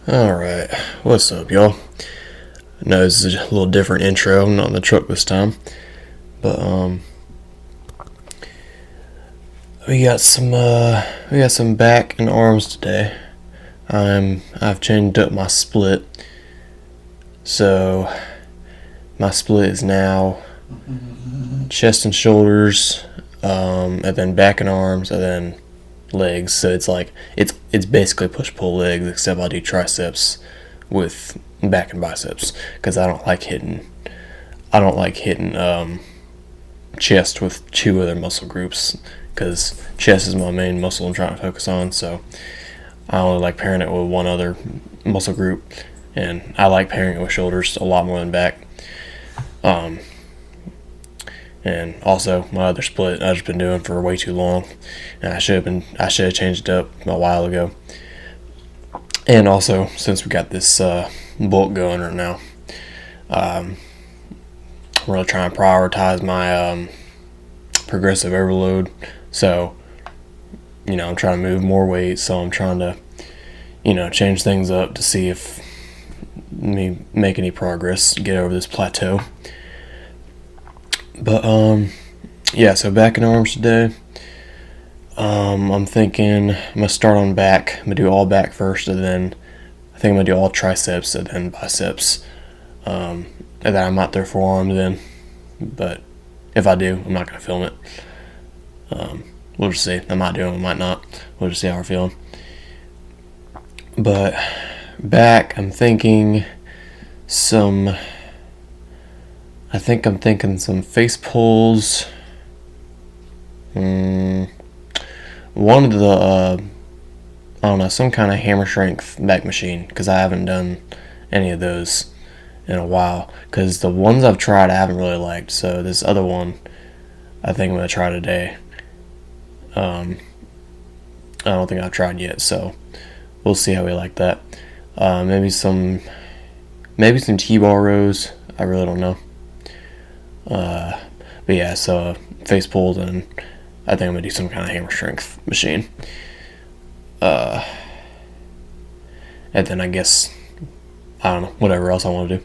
Alright, what's up, y'all? I know this is a little different intro, I'm not in the truck this time, but we got some back and arms today. I've changed up my split, so my split is now chest and shoulders, and then back and arms, and then legs. So it's basically push-pull legs, except I do triceps with back and biceps because I don't like hitting chest with two other muscle groups, because chest is my main muscle I'm trying to focus on. So I only like pairing it with one other muscle group, and I like pairing it with shoulders a lot more than back. And also my other split I've just been doing for way too long, and I should have changed it up a while ago. And also, since we got this bulk going right now, I'm really trying to prioritize my progressive overload. So, I'm trying to move more weight, so I'm trying to, change things up to see if me make any progress, get over this plateau. But yeah, so back and arms today. I'm thinking I'm gonna start on back. I'm gonna do all back first, and then I think I'm gonna do all triceps and then biceps. And then I might throw forearms in, but if I do, I'm not gonna film it. We'll just see. I might do it, I might not. We'll just see how we're feeling. But back, I'm thinking some face pulls. One of the, I don't know, some kind of hammer strength back machine, because I haven't done any of those in a while. Because the ones I've tried I haven't really liked. So this other one, I think I'm going to try today. I don't think I've tried yet, so we'll see how we like that. Maybe some T-bar rows. I really don't know. But yeah, so face pulls, and I think I'm gonna do some kind of hammer strength machine. And then I guess, I don't know, whatever else I want to do.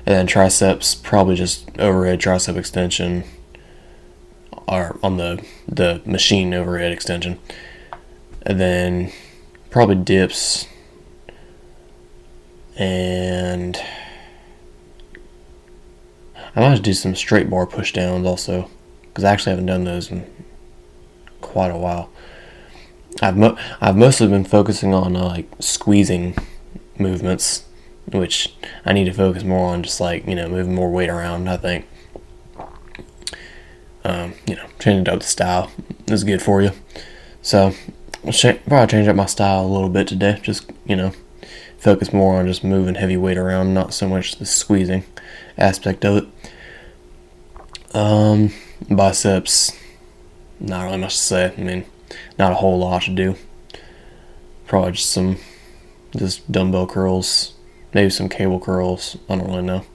And then triceps, probably just overhead tricep extension, or on the machine overhead extension. And then probably dips, and I might do some straight bar push downs also, because I actually haven't done those in quite a while. I've mostly been focusing on like squeezing movements, which I need to focus more on, just like, moving more weight around. I think changing up the style is good for you. So I'll probably change up my style a little bit today. Just focus more on just moving heavy weight around, not so much the squeezing aspect of it. Biceps, not really much to say. I mean, not a whole lot to do. Probably just dumbbell curls, maybe some cable curls. I don't really know.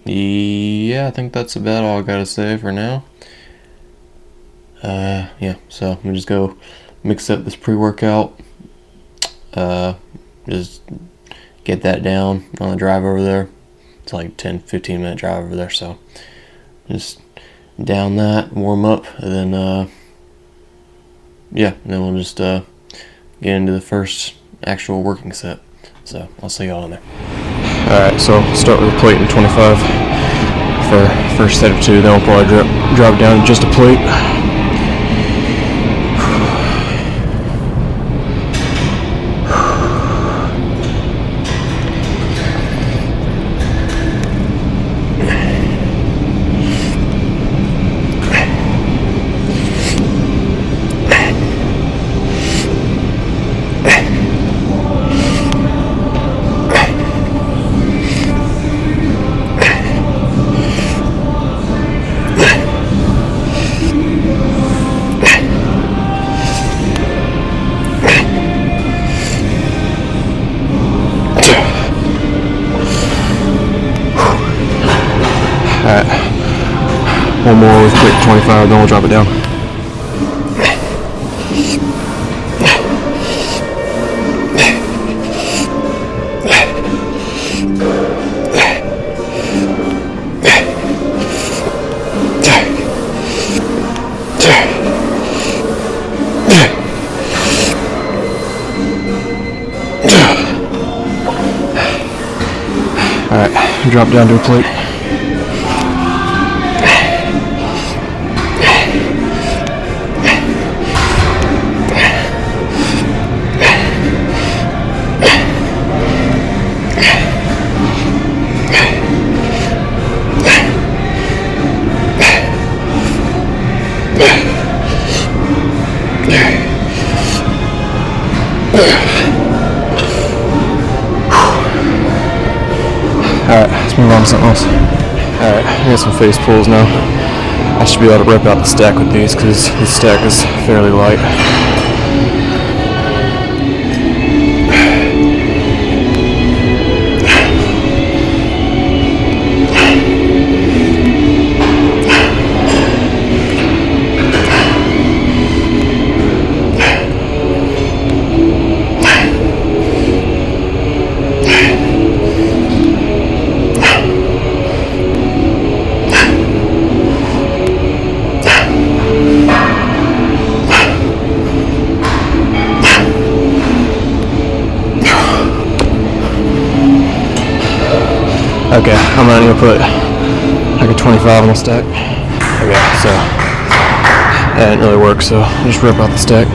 Yeah, I think that's about all I gotta say for now. Yeah, so I'm gonna just go mix up this pre-workout. Just get that down on the drive over there. It's like 10-15 minute drive over there, so just down that, warm up, and then and then we'll just get into the first actual working set. So I'll see y'all in there. Alright, so start with a plate and 25 for first set of two, then we'll probably drop down to just a plate. Alright, one more with plate 25, then we'll drop it down. drop down to a plate. Alright, let's move on to something else. Alright, I got some face pulls now. I should be able to rip out the stack with these because the stack is fairly light. Okay, I'm gonna put like a 25 on the stack. Okay, so that didn't really work, so I'll just rip out the stack.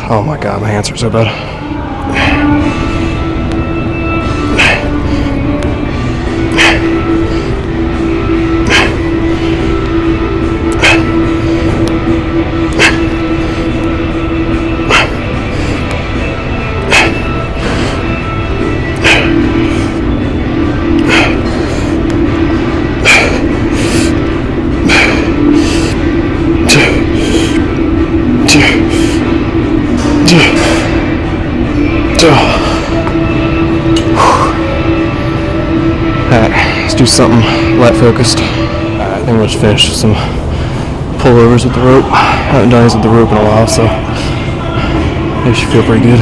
Oh my god, my hands are so bad. Alright, let's do something light focused. I think we'll just finish with some pullovers with the rope. I haven't done these with the rope in a while, so they should feel pretty good.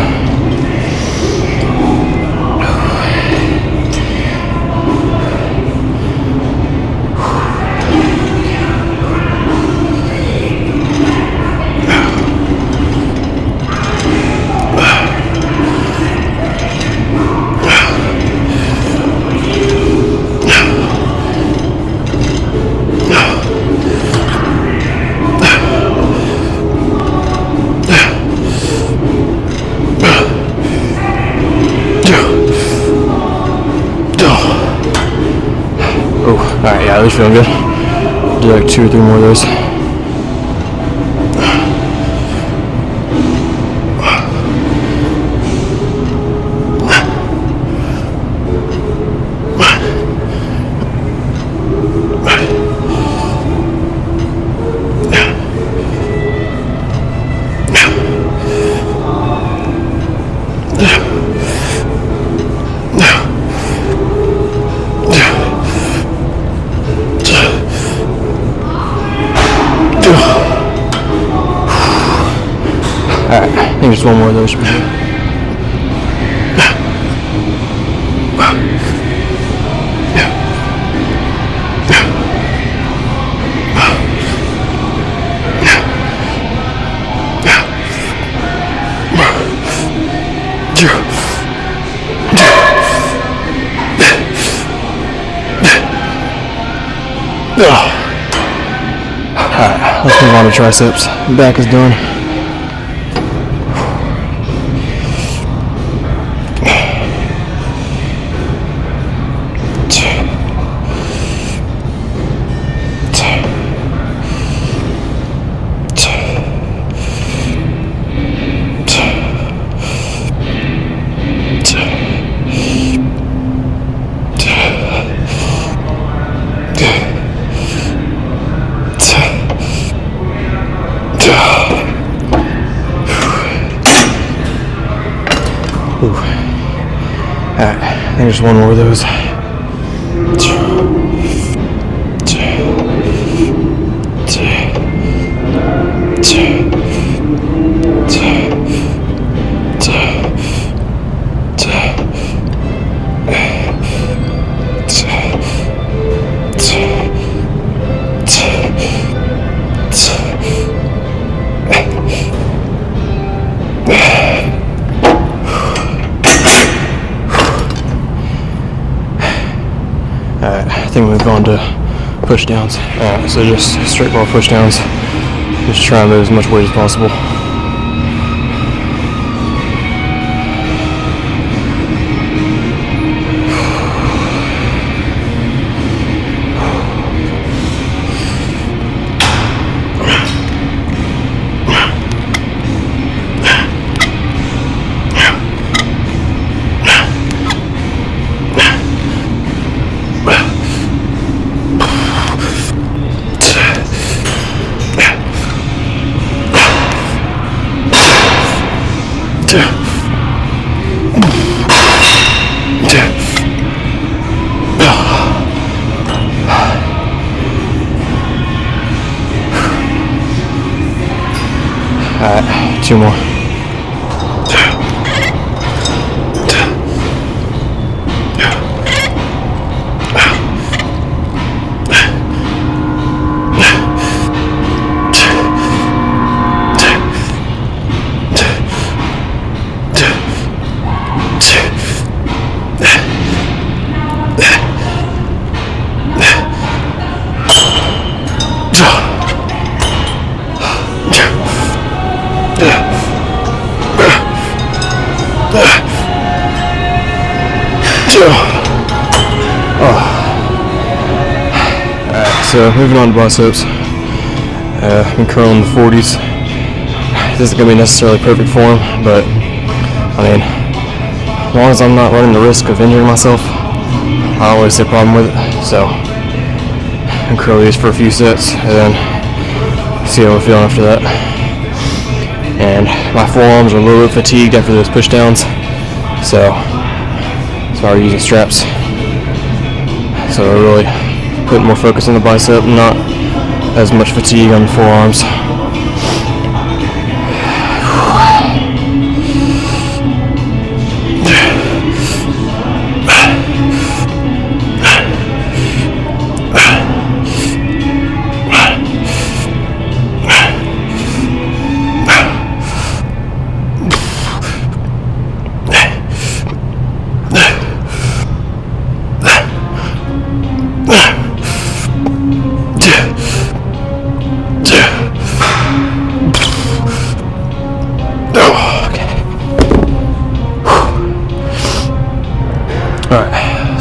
Alright, yeah, those feeling good. Do like 2 or 3 more of those. Alright, I think just one more of those should be good. Alright, let's move on to triceps. Back is done. I think just one more of those. Alright, I think we've gone to push downs. So just straight bar push downs. Just try and move as much weight as possible. Alright, 2 more. So moving on to biceps. I've been curling the 40s. This isn't going to be necessarily perfect form, but I mean, as long as I'm not running the risk of injuring myself, I don't really see a problem with it. So I can curl these for a few sets and then see how we're feeling after that. And my forearms are a little bit fatigued after those push downs, so I'm using straps. So I really putting more focus on the bicep, not as much fatigue on the forearms.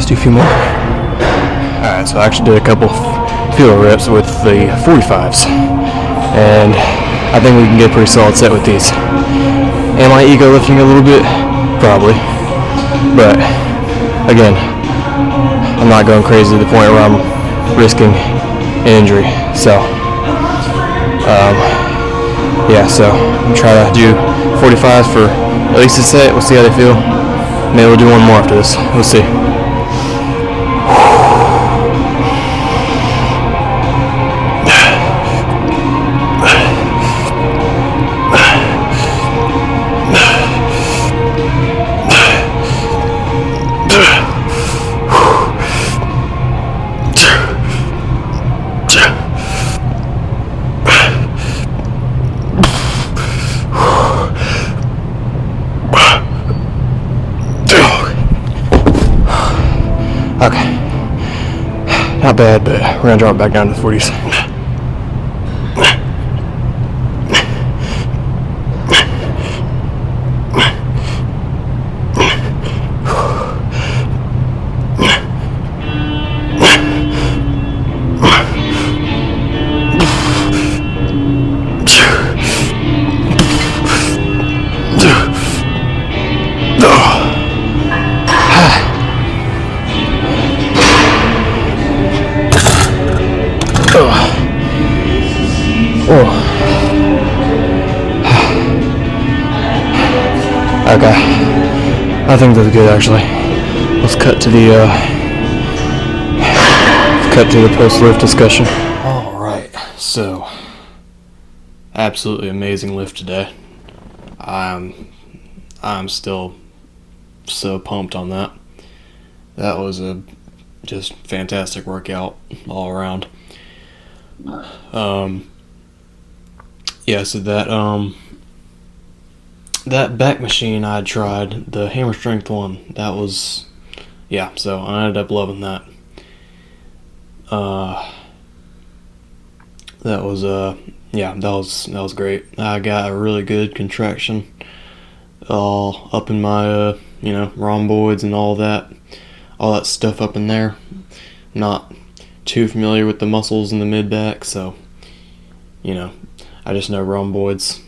Let's do a few more. Alright, so I actually did a couple fewer reps with the 45s, and I think we can get a pretty solid set with these. Am I ego lifting a little bit? Probably. But, again, I'm not going crazy to the point where I'm risking an injury. So, yeah, so I'm trying to do 45s for at least a set. We'll see how they feel. Maybe we'll do one more after this. We'll see. Okay, not bad, but we're gonna drop it back down to the 40s. Okay, I think that's good actually. let's cut to the post lift discussion. All right, so absolutely amazing lift today. I'm still so pumped on that. That was a just fantastic workout all around. Yeah, so that back machine I tried, the hammer strength one, that was, yeah, so I ended up loving that. That was that was great. I got a really good contraction all up in my rhomboids and all that stuff up in there. Not too familiar with the muscles in the mid back, so I just know rhomboids,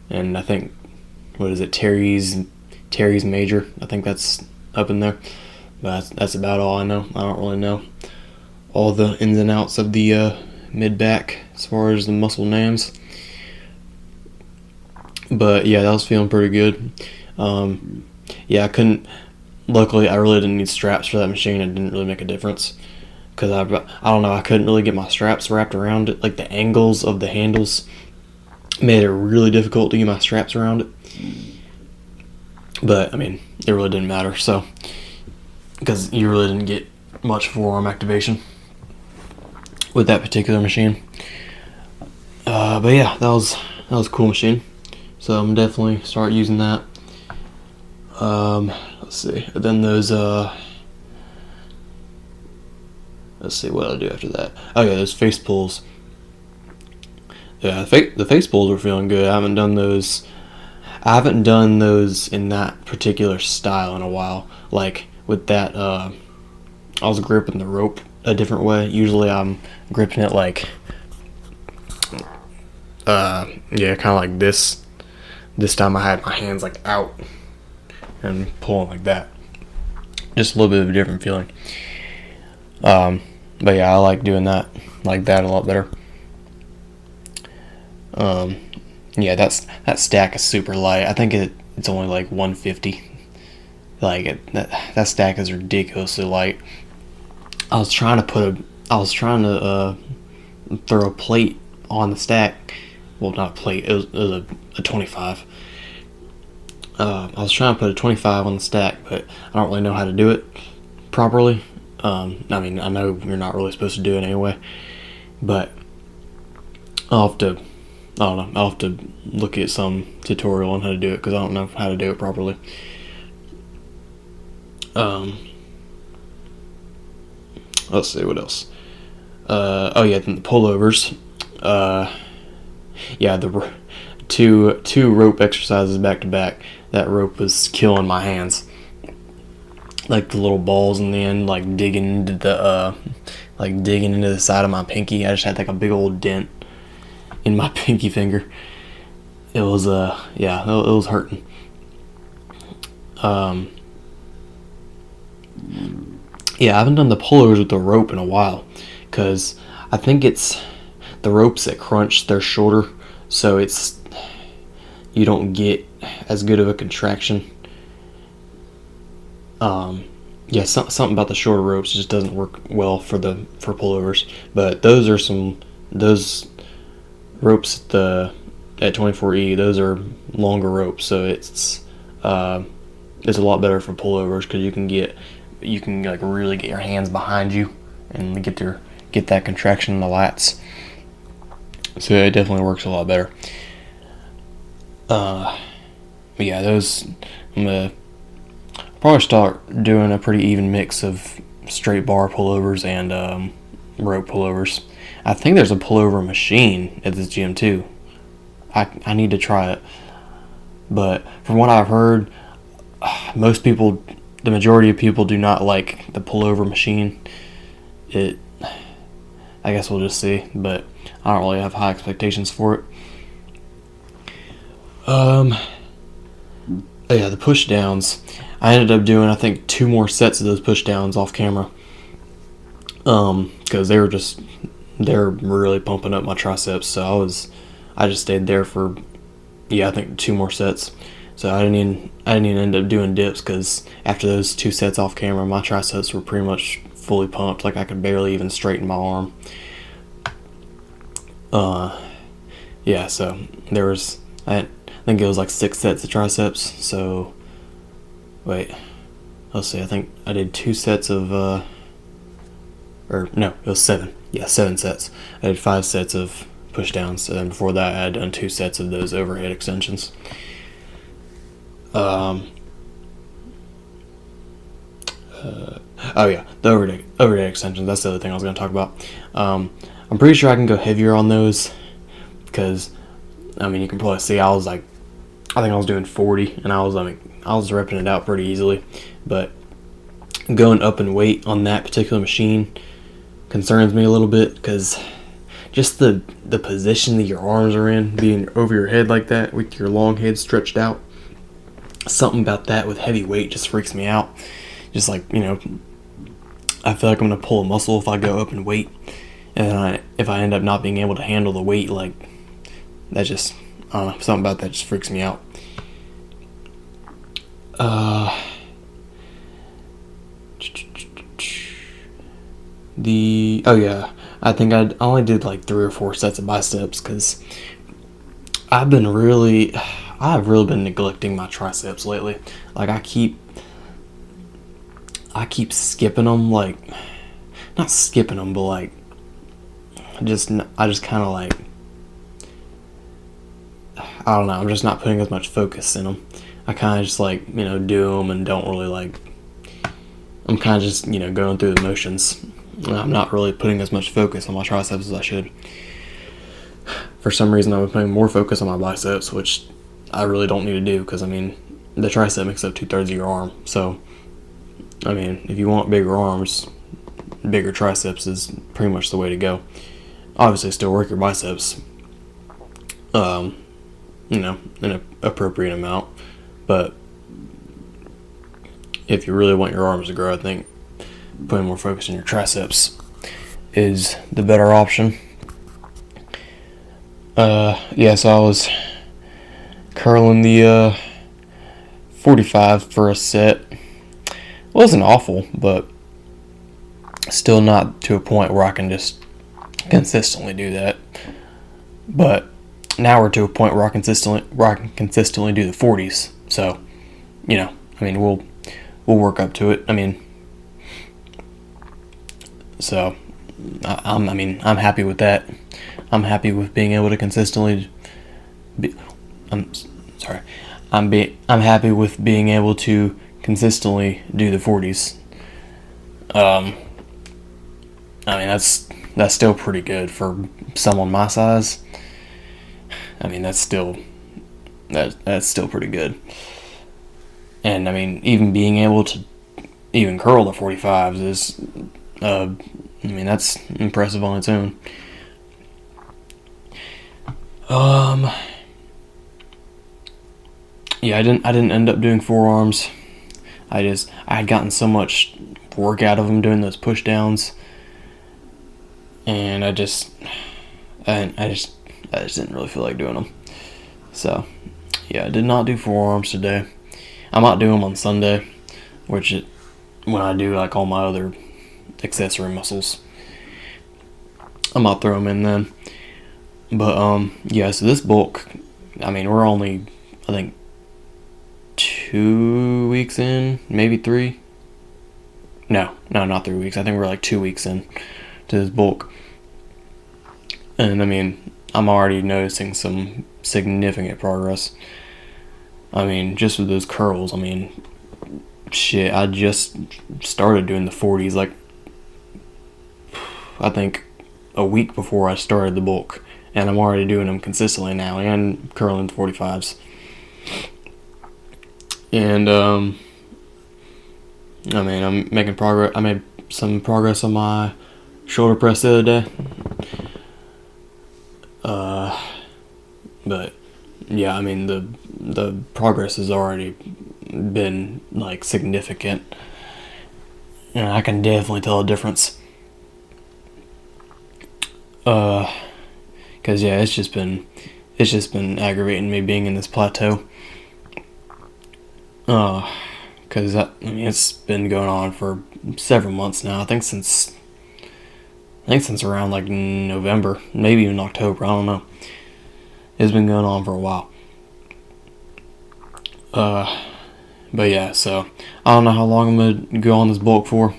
and I think, what is it, teres major, I think that's up in there, but that's about all I know. I don't really know all the ins and outs of the mid back as far as the muscle names, but yeah, that was feeling pretty good. I couldn't, luckily I really didn't need straps for that machine. It didn't really make a difference, because I don't know, I couldn't really get my straps wrapped around it. Like, the angles of the handles made it really difficult to get my straps around it. But I mean, it really didn't matter, so, because you really didn't get much forearm activation with that particular machine. But yeah, that was a cool machine, so I'm definitely start using that. Let's see. Then those let's see what I'll do after that. Oh yeah, those face pulls. Yeah, the face pulls were feeling good. I haven't done those in that particular style in a while. Like with that, I was gripping the rope a different way. Usually I'm gripping it like, kind of like this. This time I had my hands like out and pulling like that. Just a little bit of a different feeling. But yeah, I like doing that like that a lot better. Yeah, that stack is super light. I think it's only like 150. Like that stack is ridiculously light. I was trying to throw a plate on the stack. Well, not a plate. It was a 25. I was trying to put a 25 on the stack, but I don't really know how to do it properly. I mean, I know you're not really supposed to do it anyway, but I'll have to look at some tutorial on how to do it, because I don't know how to do it properly. Let's see what else. Oh yeah, then the pullovers. Yeah, the two rope exercises back to back. That rope was killing my hands. Like the little balls in the end, like digging into the side of my pinky. I just had like a big old dent in my pinky finger. It was it was hurting. Yeah, I haven't done the pullovers with the rope in a while, because I think it's the ropes that crunch, they're shorter, so you don't get as good of a contraction. Yeah, something about the shorter ropes just doesn't work well for pullovers. But those ropes at 24E, those are longer ropes, so it's a lot better for pullovers, because you can like really get your hands behind you and get that contraction in the lats. So it definitely works a lot better. But yeah, those, I'm gonna probably start doing a pretty even mix of straight bar pullovers and rope pullovers. I think there's a pullover machine at this gym too. I need to try it, but from what I've heard, the majority of people do not like the pullover machine. I guess we'll just see, but I don't really have high expectations for it. Yeah, the push downs. I ended up doing, I think, 2 more sets of those push downs off camera. Because they're really pumping up my triceps. So I just stayed there for, I think 2 more sets. So I didn't even end up doing dips because after those 2 sets off camera, my triceps were pretty much fully pumped. Like I could barely even straighten my arm. Yeah. So there was I think it was like 6 sets of triceps. So wait, let's see. I think I did 2 sets of or no, it was 7. Yeah, 7 sets. I did 5 sets of push downs, and before that, I had done 2 sets of those overhead extensions. Oh yeah, the overhead extensions. That's the other thing I was going to talk about. I'm pretty sure I can go heavier on those because, I mean, you can probably see I think I was doing 40, and I was repping it out pretty easily. But going up in weight on that particular machine concerns me a little bit because just the position that your arms are in, being over your head like that with your long head stretched out. Something about that with heavy weight just freaks me out. Just like, I feel like I'm gonna pull a muscle if I go up in weight, and if I end up not being able to handle the weight, like that just, I don't know, something about that just freaks me out. Oh yeah, I think I only did like 3 or 4 sets of biceps because I've really been neglecting my triceps lately. Like I keep skipping them, like not skipping them, but like I just kind of like, I don't know. I'm just not putting as much focus in them. I kind of just like do them and don't really like. I'm kind of just going through the motions. I'm not really putting as much focus on my triceps as I should. For some reason, I'm putting more focus on my biceps, which I really don't need to do because, I mean, the tricep makes up 2/3 of your arm. So, I mean, if you want bigger arms, bigger triceps is pretty much the way to go. Obviously, still work your biceps, in an appropriate amount. But if you really want your arms to grow, I think putting more focus on your triceps is the better option. Yeah, so I was curling the 45 for a set. It wasn't awful, but still not to a point where I can just consistently do that. But now we're to a point where I can consistently do the 40s. So, I mean, we'll work up to it. I mean, so I'm happy with that. I'm happy with being able to consistently. I'm happy with being able to consistently do the 40s. I mean that's still pretty good for someone my size. I mean that's still pretty good. And I mean even being able to even curl the 45s is that's impressive on its own. Yeah, I didn't end up doing forearms. I had gotten so much work out of them doing those push downs, and I just didn't really feel like doing them. So, yeah, I did not do forearms today. I might do them on Sunday, when I do like all my other accessory muscles, I might throw them in then. But yeah, so this bulk, I mean, we're only, I think, 2 weeks in, maybe 3. No, not 3 weeks. I think we're like 2 weeks in to this bulk. And I mean, I'm already noticing some significant progress. I mean, just with those curls, I mean, shit, I just started doing the 40s like, I think, a week before I started the bulk. And I'm already doing them consistently now and curling the 45s. And, I mean, I'm making progress. I made some progress on my shoulder press the other day. But, yeah, I mean, the progress has already been, like, significant. And I can definitely tell a difference. Because, yeah, it's just been aggravating me being in this plateau. Because I mean, it's been going on for several months now. I think since around like November, maybe even October. I don't know. It's been going on for a while. But yeah, so I don't know how long I'm gonna go on this bulk for.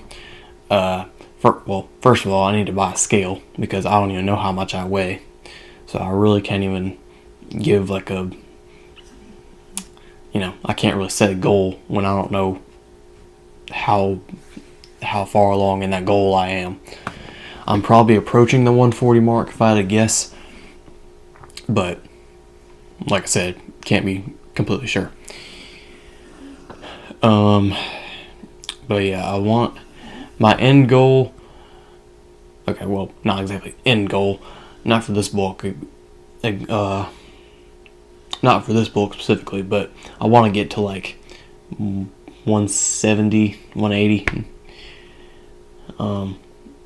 First of all, I need to buy a scale because I don't even know how much I weigh. So I really can't even give like a, I can't really set a goal when I don't know how far along in that goal I am. I'm probably approaching the 140 mark if I had to guess, but like I said, can't be completely sure. But yeah, I want my end goal. Okay, well, not exactly end goal, not for this bulk. Not for this bulk specifically, but I want to get to like 170, 180.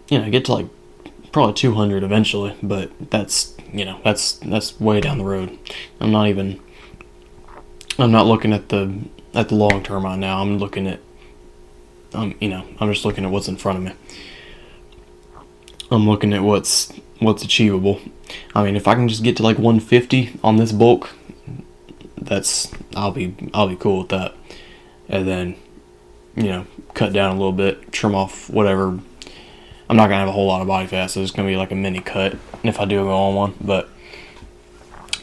Get to like probably 200 eventually, but that's way down the road. I'm not looking at the long term right now. I'm looking at I'm just looking at what's in front of me. I'm looking at what's achievable. I mean, if I can just get to like 150 on this bulk, I'll be cool with that. And then, cut down a little bit, trim off whatever. I'm not gonna have a whole lot of body fat, so it's gonna be like a mini cut if I do go on one. But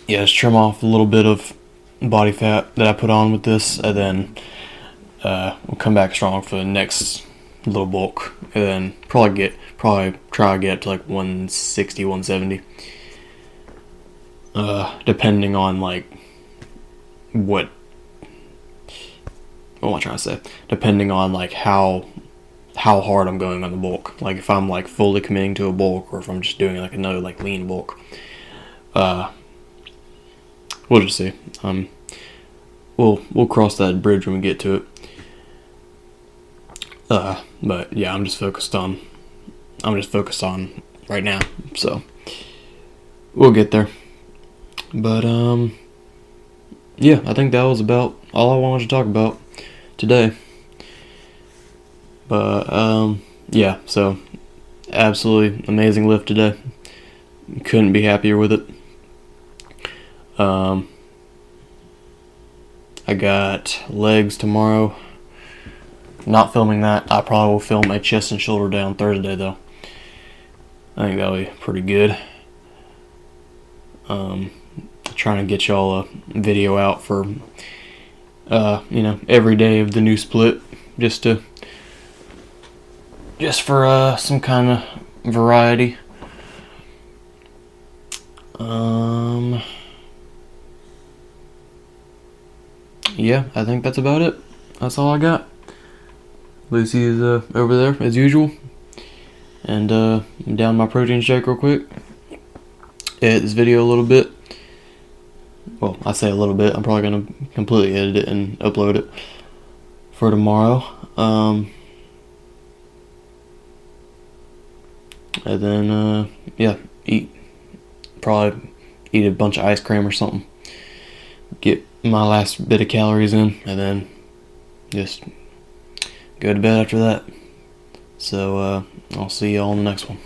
yeah, just trim off a little bit of body fat that I put on with this, and then we'll come back strong for the next little bulk, and then probably try to get up to like 160, 170. Depending on like what am I trying to say? Depending on like how hard I'm going on the bulk. Like if I'm like fully committing to a bulk, or if I'm just doing like another like lean bulk. We'll just see. We'll cross that bridge when we get to it. But yeah, I'm just focused on right now. So we'll get there. But yeah, I think that was about all I wanted to talk about today. But yeah, so absolutely amazing lift today. Couldn't be happier with it. I got legs tomorrow. Not filming that. I probably will film my chest and shoulder day on Thursday though. I think that'll be pretty good. Trying to get y'all a video out for every day of the new split, just for some kind of variety. Yeah, I think that's about it. That's all I got. Lucy is over there as usual, and down my protein shake real quick. Edit this video a little bit. Well, I say a little bit. I'm probably gonna completely edit it and upload it for tomorrow. And then yeah, probably eat a bunch of ice cream or something. Get my last bit of calories in, and then just go to bed after that. So I'll see y'all in the next one.